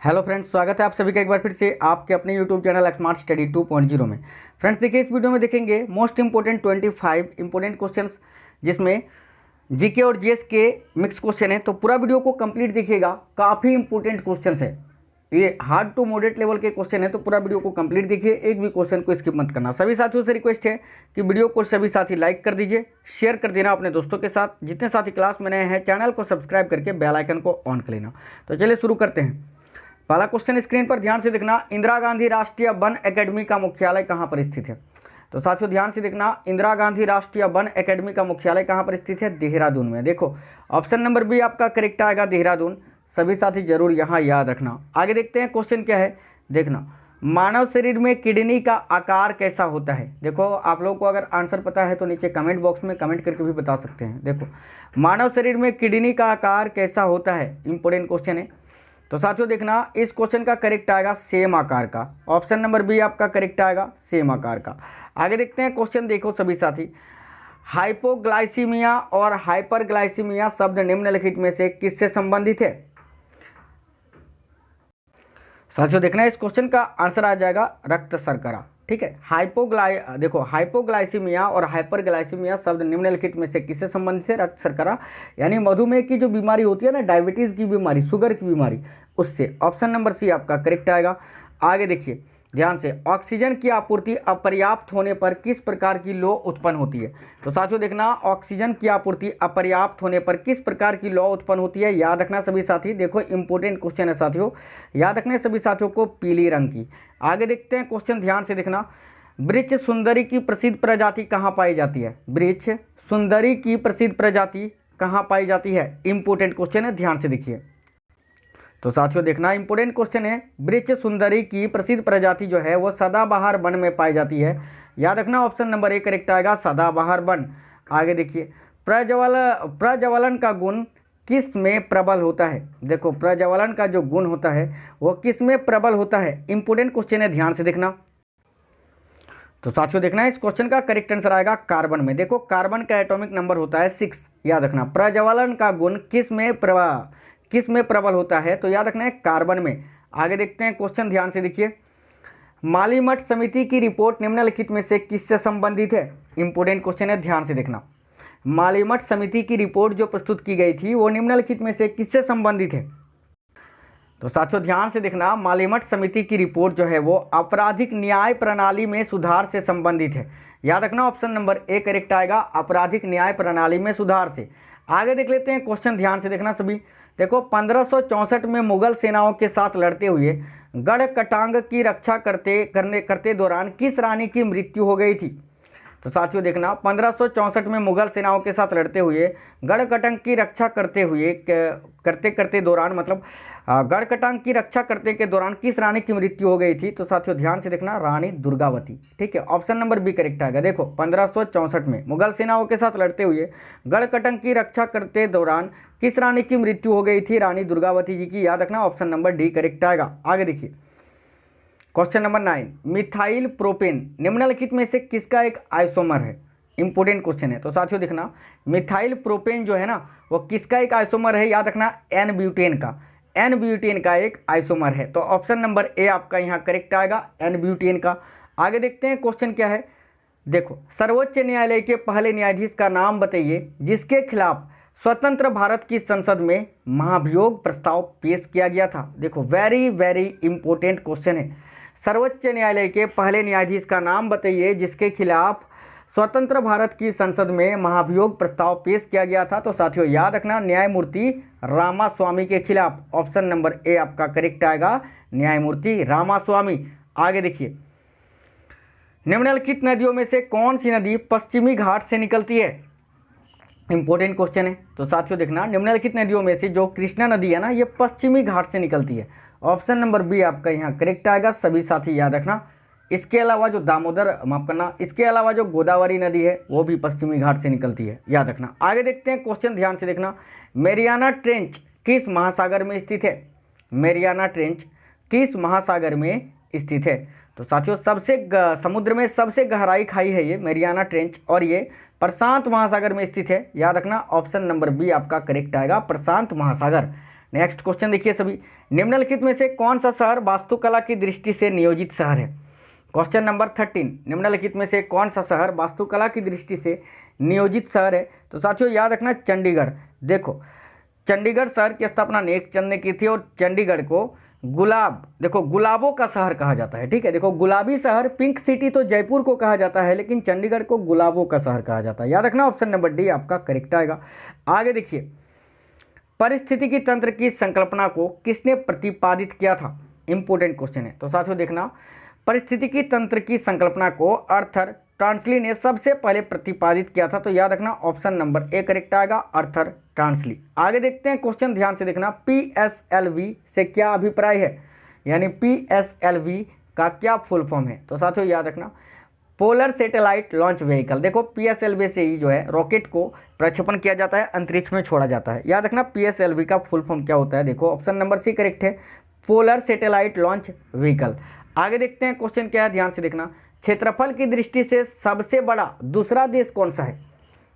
Hello friends, स्वागत है आप सभी का एक बार फिर से आपके अपने यूट्यूब चैनल स्मार्ट स्टडी 2.0 में। फ्रेंड्स देखिए, इस वीडियो में देखेंगे मोस्ट इंपोर्टेंट 25 इंपोर्टेंट क्वेश्चंस, जिसमें जीके और जीएस के मिक्स क्वेश्चन है। तो पूरा वीडियो को कंप्लीट देखिएगा, काफ़ी इंपोर्टेंट क्वेश्चंस है, ये हार्ड टू मॉडरेट लेवल के क्वेश्चन है। तो पूरा वीडियो को कंप्लीट देखिए, एक भी क्वेश्चन को स्किप मत करना। सभी साथियों से रिक्वेस्ट है कि वीडियो को सभी साथी लाइक कर दीजिए, शेयर कर देना अपने दोस्तों के साथ। जितने साथी क्लास में नए हैं, चैनल को सब्सक्राइब करके बेल आइकन को ऑन कर लेना। तो चलिए शुरू करते हैं। पहला क्वेश्चन स्क्रीन पर ध्यान से देखना, इंदिरा गांधी राष्ट्रीय वन एकेडमी का मुख्यालय कहाँ पर स्थित है? तो साथियों ध्यान से देखना, इंदिरा गांधी राष्ट्रीय वन एकेडमी का मुख्यालय कहाँ पर स्थित है? देहरादून में। देखो ऑप्शन नंबर बी आपका करेक्ट आएगा, देहरादून। सभी साथी जरूर यहाँ याद रखना। आगे देखते हैं क्वेश्चन क्या है। देखना, मानव शरीर में किडनी का आकार कैसा होता है? देखो आप लोगों को अगर आंसर पता है तो नीचे कमेंट बॉक्स में कमेंट करके भी बता सकते हैं। देखो, मानव शरीर में किडनी का आकार कैसा होता है, इंपॉर्टेंट क्वेश्चन है। तो साथियों देखना, इस क्वेश्चन का करेक्ट आएगा सेम आकार का। ऑप्शन नंबर बी आपका करेक्ट आएगा, सेम आकार का। आगे देखते हैं क्वेश्चन, देखो सभी साथी, हाइपोग्लाइसीमिया और हाइपरग्लाइसीमिया शब्द निम्नलिखित में से किससे संबंधित है? साथियों देखना, इस क्वेश्चन का आंसर आ जाएगा रक्त शर्करा। ठीक है, हाइपोग्लाइसीमिया और हाइपरग्लाइसीमिया शब्द निम्नलिखित में से किससे संबंधित है? रक्त शर्करा, यानी मधुमेह की जो बीमारी होती है ना, डायबिटीज़ की बीमारी, शुगर की बीमारी, उससे। ऑप्शन नंबर सी आपका करेक्ट आएगा। आगे देखिए ध्यान से, ऑक्सीजन की आपूर्ति अपर्याप्त होने पर किस प्रकार की लौ उत्पन्न होती है? तो साथियों देखना, ऑक्सीजन की आपूर्ति अपर्याप्त होने पर किस प्रकार की लौ उत्पन्न होती है? याद रखना सभी साथी, देखो इंपॉर्टेंट क्वेश्चन है साथियों, याद रखने सभी साथियों को, पीली रंग की। आगे देखते हैं क्वेश्चन, ध्यान से देखना, वृक्ष सुंदरी की प्रसिद्ध प्रजाति कहाँ पाई जाती है? वृक्ष सुंदरी की प्रसिद्ध प्रजाति कहाँ पाई जाती है? इंपॉर्टेंट क्वेश्चन है, ध्यान से देखिए। तो साथियों देखना, इंपोर्टेंट क्वेश्चन है, वृक्ष सुंदरी की प्रसिद्ध प्रजाति जो है वो सदाबहार वन में पाई जाती है। याद रखना, ऑप्शन नंबर ए करेक्ट आएगा, सदाबहार वन। आगे देखिए, प्रज्वलन का गुण किस में प्रबल होता है? देखो प्रज्वलन का जो गुण होता है वो किस में प्रबल होता है? इंपोर्टेंट क्वेश्चन है, ध्यान से देखना। तो साथियों देखना, इस क्वेश्चन का करेक्ट आंसर आएगा कार्बन में। देखो कार्बन का एटॉमिक नंबर होता है 6। याद रखना, प्रज्वलन का गुण किस में प्रबल होता है? तो याद रखना है कार्बन में। आगे देखते हैं क्वेश्चन, ध्यान से देखिए, मालीमठ समिति की रिपोर्ट निम्नलिखित में से किससे संबंधित है? इंपोर्टेंट क्वेश्चन है, ध्यान से देखना। मालीमठ समिति की रिपोर्ट जो प्रस्तुत की गई थी वो निम्नलिखित में से किससे संबंधित है? तो साथियों ध्यान से देखना, मालीमठ समिति की रिपोर्ट जो है वो आपराधिक न्याय प्रणाली में सुधार से संबंधित है। याद रखना, ऑप्शन नंबर ए करेक्ट आएगा, आपराधिक न्याय प्रणाली में सुधार से। आगे देख लेते हैं क्वेश्चन, ध्यान से देखना सभी। देखो 1564 में मुगल सेनाओं के साथ लड़ते हुए गढ़कटांग की रक्षा करते दौरान किस रानी की मृत्यु हो गई थी? तो साथियों देखना, 1564 में मुगल सेनाओं के साथ लड़ते हुए गढ़कटांग की रक्षा करते दौरान, मतलब गढ़कटांग की रक्षा करते के दौरान किस रानी की मृत्यु हो गई थी? तो साथियों ध्यान से देखना, रानी दुर्गावती। ठीक है, ऑप्शन नंबर बी करेक्ट आएगा। देखो 1564 में मुगल सेनाओं के साथ लड़ते हुए गढ़कटांग की रक्षा करते दौरान किस रानी की मृत्यु हो गई थी? रानी दुर्गावती जी की। याद रखना, ऑप्शन नंबर डी करेक्ट आएगा। आगे देखिए क्वेश्चन नंबर 9, मिथाइल प्रोपेन निम्नलिखित में से किसका एक आइसोमर है? इंपोर्टेंट क्वेश्चन है। तो साथियों देखना, मिथाइल प्रोपेन जो है ना वो किसका एक आइसोमर है? याद रखना, एन ब्यूटेन का एक आइसोमर है। तो ऑप्शन नंबर ए आपका यहाँ करेक्ट आएगा, एन ब्यूटेन का। आगे देखते हैं क्वेश्चन क्या है। देखो, सर्वोच्च न्यायालय के पहले न्यायाधीश का नाम बताइए जिसके खिलाफ स्वतंत्र भारत की संसद में महाभियोग प्रस्ताव पेश किया गया था। देखो वेरी वेरी इंपॉर्टेंट क्वेश्चन है, सर्वोच्च न्यायालय के पहले न्यायाधीश का नाम बताइए जिसके खिलाफ स्वतंत्र भारत की संसद में महाभियोग प्रस्ताव पेश किया गया था। तो साथियों याद रखना, न्यायमूर्ति रामास्वामी के खिलाफ। ऑप्शन नंबर ए आपका करेक्ट आएगा, न्यायमूर्ति रामास्वामी। आगे देखिए, निम्नलिखित नदियों में से कौन सी नदी पश्चिमी घाट से निकलती है? इंपॉर्टेंट क्वेश्चन है। तो साथियों देखना, निम्नलिखित नदियों में से जो कृष्णा नदी है ना, ये पश्चिमी घाट से निकलती है। ऑप्शन नंबर बी आपका यहाँ करेक्ट आएगा, सभी साथी याद रखना। इसके अलावा जो इसके अलावा जो गोदावरी नदी है वो भी पश्चिमी घाट से निकलती है, याद रखना। आगे देखते हैं क्वेश्चन, ध्यान से देखना, मेरियाना ट्रेंच किस महासागर में स्थित है? मेरियाना ट्रेंच किस महासागर में स्थित है? तो साथियों समुद्र में सबसे गहराई खाई है ये मेरियाना ट्रेंच, और ये प्रशांत महासागर में स्थित है। याद रखना, ऑप्शन नंबर बी आपका करेक्ट आएगा, प्रशांत महासागर। नेक्स्ट क्वेश्चन देखिए सभी, निम्नलिखित में से कौन सा शहर वास्तुकला की दृष्टि से नियोजित शहर है? क्वेश्चन नंबर 13, निम्नलिखित में से कौन सा शहर वास्तुकला की दृष्टि से नियोजित शहर है? तो साथियों याद रखना चंडीगढ़। देखो चंडीगढ़ शहर की स्थापना नेकचंद ने की थी और चंडीगढ़ को गुलाबों का शहर कहा जाता है। ठीक है, देखो गुलाबी शहर, पिंक सिटी तो जयपुर को कहा जाता है, लेकिन चंडीगढ़ को गुलाबों का शहर कहा जाता है। याद रखना ऑप्शन नंबर डी आपका करेक्ट आएगा। आगे देखिए, पारिस्थितिकी तंत्र की संकल्पना को किसने प्रतिपादित किया था? इंपोर्टेंट क्वेश्चन है। तो साथियों देखना, पारिस्थितिकी तंत्र की संकल्पना को आर्थर टांसली ने सबसे पहले प्रतिपादित किया था। तो याद रखना ऑप्शन नंबर ए करेक्ट आएगा, आर्थर टांसली। आगे देखते हैं क्वेश्चन, ध्यान से देखना, पीएसएलवी से क्या अभिप्राय है, यानी पीएसएलवी का क्या फुल फॉर्म है? तो साथियों याद रखना पोलर सैटेलाइट लॉन्च व्हीकल। देखो पीएसएलवी से ही जो है रॉकेट को प्रक्षेपण किया जाता है, अंतरिक्ष में छोड़ा जाता है। याद रखना पीएसएलवी का फुल फॉर्म क्या होता है? देखो ऑप्शन नंबर सी करेक्ट है, पोलर सैटेलाइट लॉन्च व्हीकल। आगे देखते हैं क्वेश्चन क्या है, ध्यान से देखना, क्षेत्रफल की दृष्टि से सबसे बड़ा दूसरा देश कौन सा है?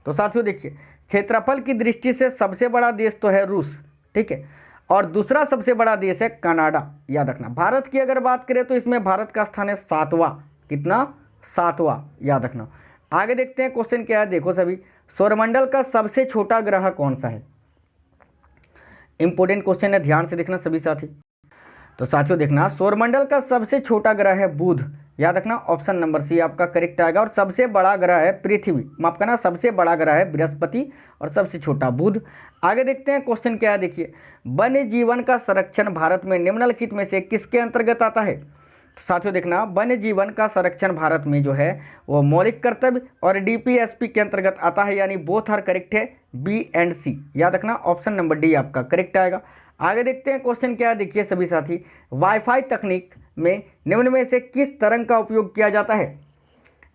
तो साथियों देखिए, क्षेत्रफल की दृष्टि से सबसे बड़ा देश तो है रूस, ठीक है, और दूसरा सबसे बड़ा देश है कनाडा। याद रखना, भारत की अगर बात करें तो इसमें भारत का स्थान है 7वां। कितना? 7वां। याद रखना। आगे देखते हैं क्वेश्चन क्या है, देखो सभी, सौरमंडल का सबसे छोटा ग्रह कौन सा है? इंपोर्टेंट क्वेश्चन है, ध्यान से देखना सभी साथी। तो साथियों देखना, सौरमंडल का सबसे छोटा ग्रह है बुध। याद रखना ऑप्शन नंबर सी आपका करेक्ट आएगा। और सबसे बड़ा ग्रह है पृथ्वी, माफ करना, सबसे बड़ा ग्रह है बृहस्पति और सबसे छोटा बुध। आगे देखते हैं क्वेश्चन क्या है, देखिए, वन्य जीवन का संरक्षण भारत में निम्नलिखित में से किसके अंतर्गत आता है? तो साथियों देखना, वन्य जीवन का संरक्षण भारत में जो है वो मौलिक कर्तव्य और डीपीएसपी के अंतर्गत आता है, यानी बोथ आर करेक्ट है, बी एंड सी। याद रखना ऑप्शन नंबर डी आपका करेक्ट आएगा। आगे देखते हैं क्वेश्चन क्या है, देखिए सभी साथी, वाईफाई तकनीक में निम्न में से किस तरंग का उपयोग किया जाता है?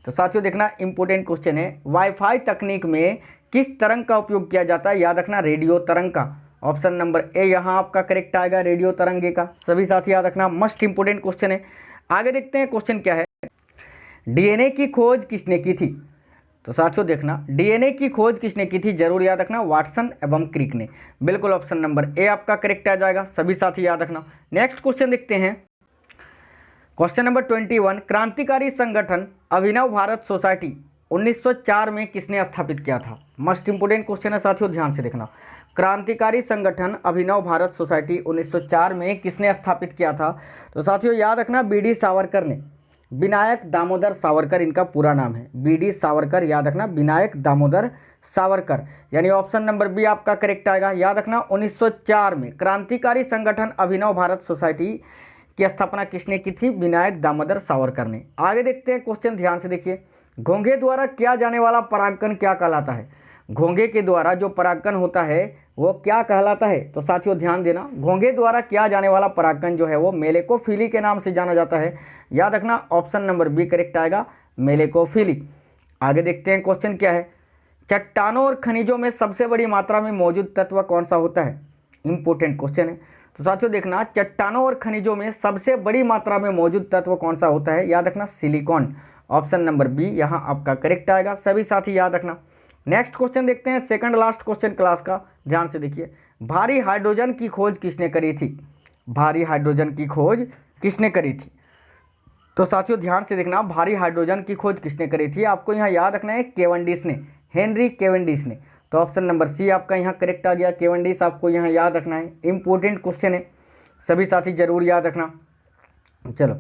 तो साथियों देखना, इंपोर्टेंट क्वेश्चन है, वाईफाई तकनीक में किस तरंग का उपयोग किया जाता है? याद रखना रेडियो तरंग का। ऑप्शन नंबर ए यहाँ आपका करेक्ट आएगा, रेडियो तरंगे का। सभी साथी याद रखना, मस्ट इंपोर्टेंट क्वेश्चन है। आगे देखते हैं क्वेश्चन क्या है, डीएनए की खोज किसने की थी? तो साथियों देखना, डीएनए की खोज किसने की थी? जरूर याद रखना, वाटसन एवं क्रिक ने। बिल्कुल ऑप्शन नंबर ए आपका करेक्ट आ जाएगा, सभी साथी याद रखना। नेक्स्ट क्वेश्चन देखते हैं, क्वेश्चन नंबर 21, क्रांतिकारी संगठन अभिनव भारत सोसाइटी 1904 में किसने स्थापित किया था? मस्ट इंपोर्टेंट क्वेश्चन है साथियों, ध्यान से देखना, क्रांतिकारी संगठन अभिनव भारत सोसाइटी 1904 में किसने स्थापित किया था? तो साथियों याद रखना, बीडी सावरकर ने, विनायक दामोदर सावरकर इनका पूरा नाम है, बीडी सावरकर। याद रखना, विनायक दामोदर सावरकर, यानी ऑप्शन नंबर बी आपका करेक्ट आएगा। याद रखना 1904 में क्रांतिकारी संगठन अभिनव भारत सोसाइटी की स्थापना किसने की थी? विनायक दामोदर सावरकर ने। आगे देखते हैं क्वेश्चन, ध्यान से देखिए, घोंघे द्वारा किया जाने वाला परागकण क्या कहलाता है? घोंघे के द्वारा जो परागकण होता है वो क्या कहलाता है? तो साथियों ध्यान देना, घोंघे द्वारा किया जाने वाला परागकण जो है वो मेलेकोफिली के नाम से जाना जाता है। याद रखना ऑप्शन नंबर बी करेक्ट आएगा, मेलेकोफिली। आगे देखते हैं क्वेश्चन क्या है, चट्टानों और खनिजों में सबसे बड़ी मात्रा में मौजूद तत्व कौन सा होता है? इंपोर्टेंट क्वेश्चन है। तो साथियों देखना, चट्टानों और खनिजों में सबसे बड़ी मात्रा में मौजूद तत्व कौन सा होता है? याद रखना सिलिकॉन। ऑप्शन नंबर बी यहाँ आपका करेक्ट आएगा, सभी साथी याद रखना। नेक्स्ट क्वेश्चन देखते हैं, सेकंड लास्ट क्वेश्चन क्लास का, ध्यान से देखिए, भारी हाइड्रोजन की खोज किसने करी थी? भारी हाइड्रोजन की खोज किसने करी थी? तो साथियों ध्यान से देखना, भारी हाइड्रोजन की खोज किसने करी थी? आपको यहाँ याद रखना है केवेंडिश ने, हेनरी केवेंडिश ने। तो ऑप्शन नंबर सी आपका यहाँ करेक्ट आ गया, केवेंडिश आपको यहाँ याद रखना है, इंपॉर्टेंट क्वेश्चन है, सभी साथी जरूर याद रखना। चलो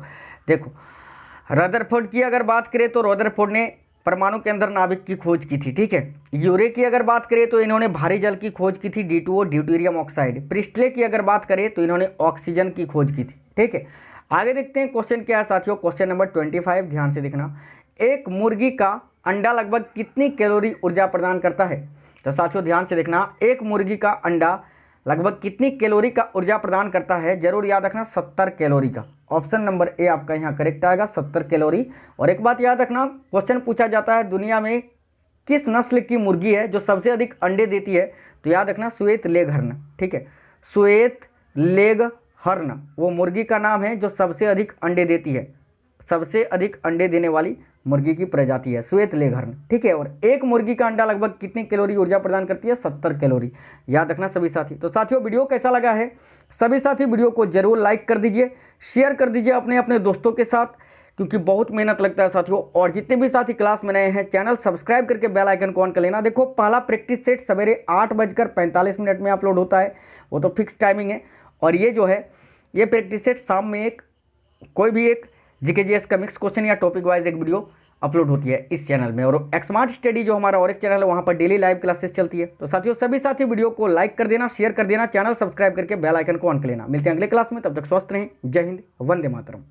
देखो, रदरफोर्ड की अगर बात करें तो रदरफोर्ड ने परमाणु के अंदर नाभिक की खोज की थी, ठीक है। यूरे की अगर बात करें तो इन्होंने भारी जल की खोज की थी, D2O ड्यूटेरियम ऑक्साइड। प्रिस्टले की अगर बात करें तो इन्होंने ऑक्सीजन की खोज की थी, ठीक है। आगे देखते हैं क्वेश्चन क्या है साथियों, क्वेश्चन नंबर 25, ध्यान से देखना, एक मुर्गी का अंडा लगभग कितनी कैलोरी ऊर्जा प्रदान करता है? तो साथियों ध्यान से देखना, एक मुर्गी का अंडा लगभग कितनी कैलोरी का ऊर्जा प्रदान करता है? जरूर याद रखना 70 कैलोरी का। ऑप्शन नंबर ए आपका यहाँ करेक्ट आएगा, 70 कैलोरी। और एक बात याद रखना, क्वेश्चन पूछा जाता है दुनिया में किस नस्ल की मुर्गी है जो सबसे अधिक अंडे देती है? तो याद रखना श्वेत लेघर्न, ठीक है, श्वेत लेघर्न वो मुर्गी का नाम है जो सबसे अधिक अंडे देती है, सबसे अधिक अंडे देने वाली मुर्गी की प्रजाति है श्वेत लेघर्न, ठीक है। और एक मुर्गी का अंडा लगभग कितनी कैलोरी ऊर्जा प्रदान करती है? 70 कैलोरी। याद रखना सभी साथी। तो साथियों वीडियो कैसा लगा है? सभी साथी वीडियो को जरूर लाइक कर दीजिए, शेयर कर दीजिए अपने अपने दोस्तों के साथ, क्योंकि बहुत मेहनत लगता है साथियों। और जितने भी साथी क्लास में नए हैं चैनल सब्सक्राइब करके बेल आइकन को ऑन कर लेना। देखो पहला प्रैक्टिस सेट सवेरे 8:45 में अपलोड होता है, वो तो फिक्स टाइमिंग है। और ये जो है ये प्रैक्टिस सेट शाम में कोई भी एक जीके का मिक्स क्वेश्चन या टॉपिक वाइज एक वीडियो अपलोड होती है इस चैनल में। और एक्समार्ट स्टडी जो हमारा और एक चैनल है वहाँ पर डेली लाइव क्लासेस चलती है। तो साथियों सभी साथी वीडियो को लाइक कर देना, शेयर कर देना, चैनल सब्सक्राइब करके बेल आइकन को ऑन कर लेना। मिलते हैं अगले क्लास में, तब तक स्वस्थ रहें। जय हिंद, वंदे मातरम।